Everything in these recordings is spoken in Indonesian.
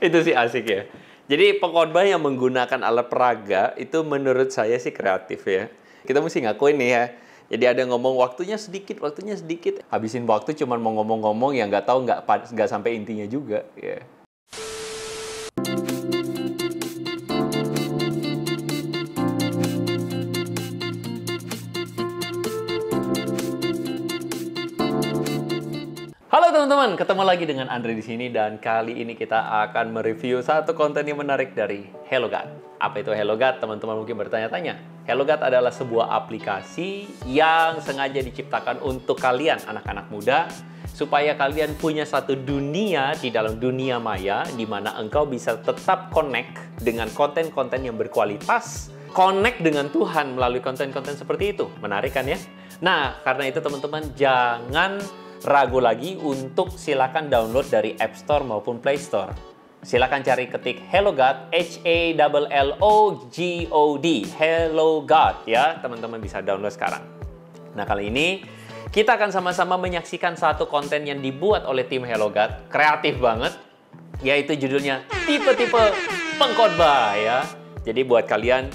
Itu sih asik ya. Jadi pengkhotbah yang menggunakan alat peraga itu menurut saya sih kreatif ya. Kita mesti ngakuin nih ya. Jadi ada ngomong waktunya sedikit. Habisin waktu cuma mau ngomong-ngomong yang nggak tahu nggak sampai intinya juga ya. Halo teman-teman, ketemu lagi dengan Andre di sini dan kali ini kita akan mereview satu konten yang menarik dari HelloGod. Apa itu HelloGod? Teman-teman mungkin bertanya-tanya. HelloGod adalah sebuah aplikasi yang sengaja diciptakan untuk kalian anak-anak muda supaya kalian punya satu dunia di dalam dunia maya di mana engkau bisa tetap connect dengan konten-konten yang berkualitas, connect dengan Tuhan melalui konten-konten seperti itu. Menarik kan ya? Nah, karena itu teman-teman jangan ragu lagi untuk silakan download dari App Store maupun Play Store. Silakan cari ketik HelloGod, HelloGod, HelloGod ya, teman-teman bisa download sekarang. Nah, kali ini kita akan sama-sama menyaksikan satu konten yang dibuat oleh tim HelloGod, kreatif banget, yaitu judulnya Tipe-Tipe Pengkhotbah ya. Jadi buat kalian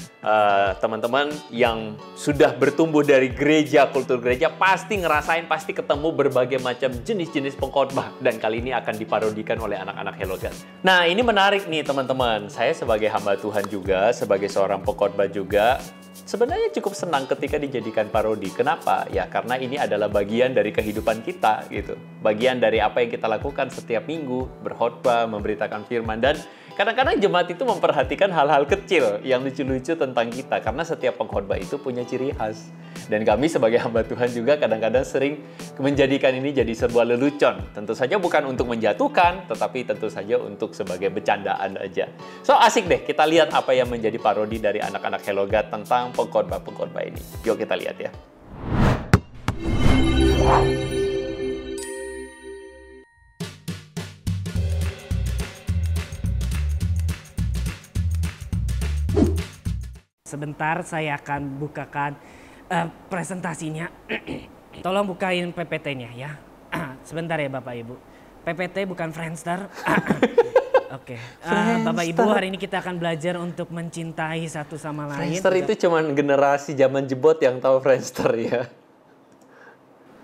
teman-teman yang sudah bertumbuh dari gereja, kultur gereja, pasti ngerasain, pasti ketemu berbagai macam jenis-jenis pengkhotbah. Dan kali ini akan diparodikan oleh anak-anak HelloGod. Nah, ini menarik nih teman-teman. Saya sebagai hamba Tuhan juga, sebagai seorang pengkhotbah juga, sebenarnya cukup senang ketika dijadikan parodi. Kenapa? Ya karena ini adalah bagian dari kehidupan kita gitu. Bagian dari apa yang kita lakukan setiap minggu, berkhotbah, memberitakan firman, dan kadang-kadang jemaat itu memperhatikan hal-hal kecil yang lucu-lucu tentang kita karena setiap pengkhotbah itu punya ciri khas. Dan kami sebagai hamba Tuhan juga kadang-kadang sering menjadikan ini jadi sebuah lelucon. Tentu saja bukan untuk menjatuhkan, tetapi tentu saja untuk sebagai bercandaan aja. So asik deh kita lihat apa yang menjadi parodi dari anak-anak HelloGod tentang pengkhotbah-pengkhotbah ini. Yuk kita lihat ya. Sebentar saya akan bukakan presentasinya. Tolong bukain PPT-nya ya. Sebentar ya Bapak Ibu. PPT bukan Friendster. Oke. Bapak Ibu, hari ini kita akan belajar untuk mencintai satu sama lain. Friendster itu cuman generasi zaman jebot yang tahu Friendster ya.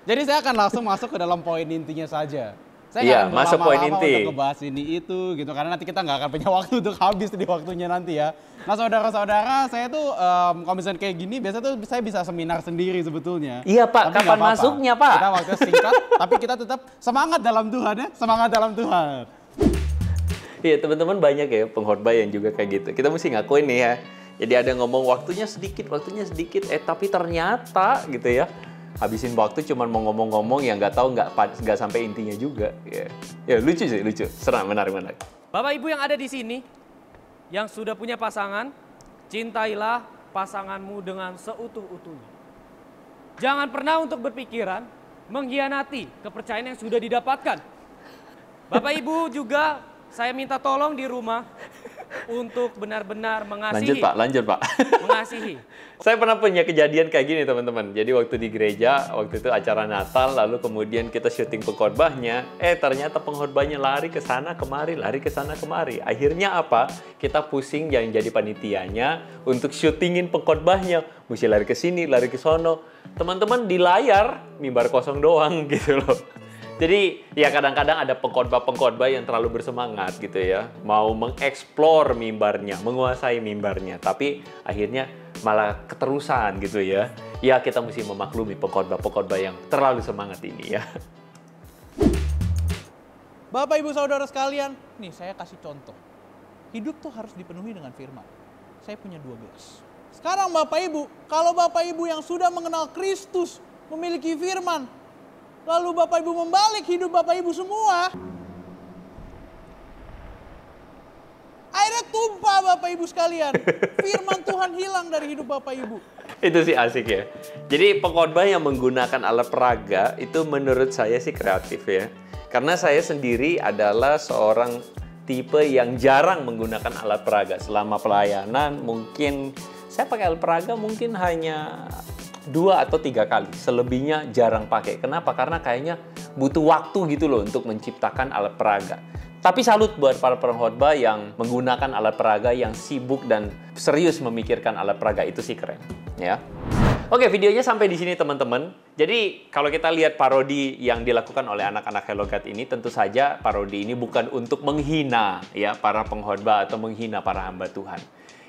Jadi saya akan langsung masuk ke dalam poin intinya saja. Saya nggak masuk poin inti. Untuk ngebahas ini itu gitu karena nanti kita nggak akan punya waktu untuk habis di waktunya nanti ya. Nah saudara-saudara, saya tuh kalau misalnya kayak gini biasa tuh saya bisa seminar sendiri sebetulnya. Iya Pak, kapan masuknya Pak? Kita waktu singkat, tapi kita tetap semangat dalam Tuhan ya, semangat dalam Tuhan. Iya teman-teman, banyak ya pengkhotbah yang juga kayak gitu. Kita mesti ngakuin nih ya. Jadi ada ngomong waktunya sedikit, tapi ternyata gitu ya. Habisin waktu cuma mau ngomong-ngomong yang nggak tahu nggak sampai intinya juga. Ya lucu sih, lucu, serang, menarik. Bapak Ibu yang ada di sini, yang sudah punya pasangan, cintailah pasanganmu dengan seutuh-utuhnya. Jangan pernah untuk berpikiran mengkhianati kepercayaan yang sudah didapatkan. Bapak Ibu juga saya minta tolong di rumah untuk benar-benar mengasihi. Lanjut Pak. Mengasihi. Saya pernah punya kejadian kayak gini teman-teman. Jadi waktu di gereja, waktu itu acara Natal, lalu kemudian kita syuting pengkhotbahnya. Ternyata pengkhotbahnya lari ke sana kemari. Akhirnya apa? Kita pusing yang jadi panitianya untuk syutingin pengkhotbahnya. Mesti lari ke sini, lari ke sono. Teman-teman di layar, mimbar kosong doang gitu loh. Jadi ya kadang-kadang ada pengkhotbah yang terlalu bersemangat gitu ya. Mau mengeksplor mimbarnya, menguasai mimbarnya. Tapi akhirnya malah keterusan gitu ya. Ya kita mesti memaklumi pengkhotbah yang terlalu semangat ini ya. Bapak Ibu Saudara sekalian, nih saya kasih contoh. Hidup tuh harus dipenuhi dengan firman. Saya punya 2 gelas. Sekarang Bapak Ibu, kalau Bapak Ibu yang sudah mengenal Kristus, memiliki firman, lalu Bapak Ibu membalik hidup Bapak Ibu semua, airnya tumpah Bapak Ibu sekalian. Firman Tuhan hilang dari hidup Bapak Ibu. Itu sih asik ya. Jadi pengkhotbah yang menggunakan alat peraga itu menurut saya sih kreatif ya. Karena saya sendiri adalah seorang tipe yang jarang menggunakan alat peraga. Selama pelayanan mungkin saya pakai alat peraga mungkin hanya 2 atau 3 kali, selebihnya jarang pakai. Kenapa? Karena kayaknya butuh waktu gitu loh untuk menciptakan alat peraga. Tapi salut buat para pengkhotbah yang menggunakan alat peraga, yang sibuk dan serius memikirkan alat peraga. Itu sih keren, ya. Oke, videonya sampai di sini teman-teman. Jadi kalau kita lihat parodi yang dilakukan oleh anak-anak Hello God ini, tentu saja parodi ini bukan untuk menghina ya para pengkhotbah atau menghina para hamba Tuhan.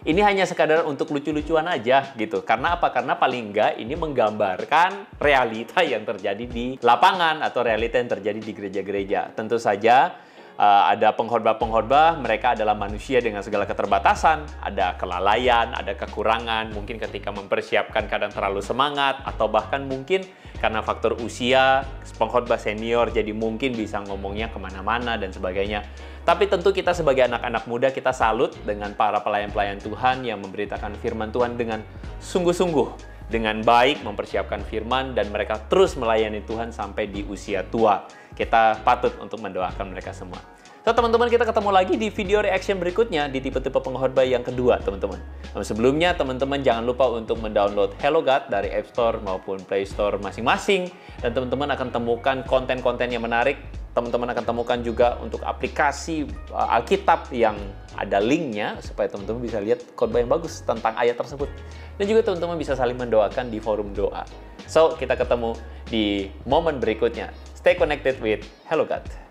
Ini hanya sekadar untuk lucu-lucuan aja gitu. Karena apa? Karena paling enggak ini menggambarkan realita yang terjadi di lapangan atau realita yang terjadi di gereja-gereja. Tentu saja ada pengkhotbah-pengkhotbah, mereka adalah manusia dengan segala keterbatasan, ada kelalaian, ada kekurangan, mungkin ketika mempersiapkan kadang terlalu semangat, atau bahkan mungkin karena faktor usia, pengkhotbah senior jadi mungkin bisa ngomongnya kemana-mana dan sebagainya. Tapi tentu kita sebagai anak-anak muda, kita salut dengan para pelayan-pelayan Tuhan yang memberitakan firman Tuhan dengan sungguh-sungguh, dengan baik mempersiapkan firman, dan mereka terus melayani Tuhan sampai di usia tua. Kita patut untuk mendoakan mereka semua. So, teman-teman, kita ketemu lagi di video reaction berikutnya di tipe-tipe pengkhotbah yang kedua, teman-teman. Sebelumnya, teman-teman jangan lupa untuk mendownload Hello God dari App Store maupun Play Store masing-masing. Dan teman-teman akan temukan konten-konten yang menarik. Teman-teman akan temukan juga untuk aplikasi Alkitab yang ada linknya, supaya teman-teman bisa lihat khotbah yang bagus tentang ayat tersebut. Dan juga teman-teman bisa saling mendoakan di forum doa. So, kita ketemu di momen berikutnya. Stay connected with Hello God.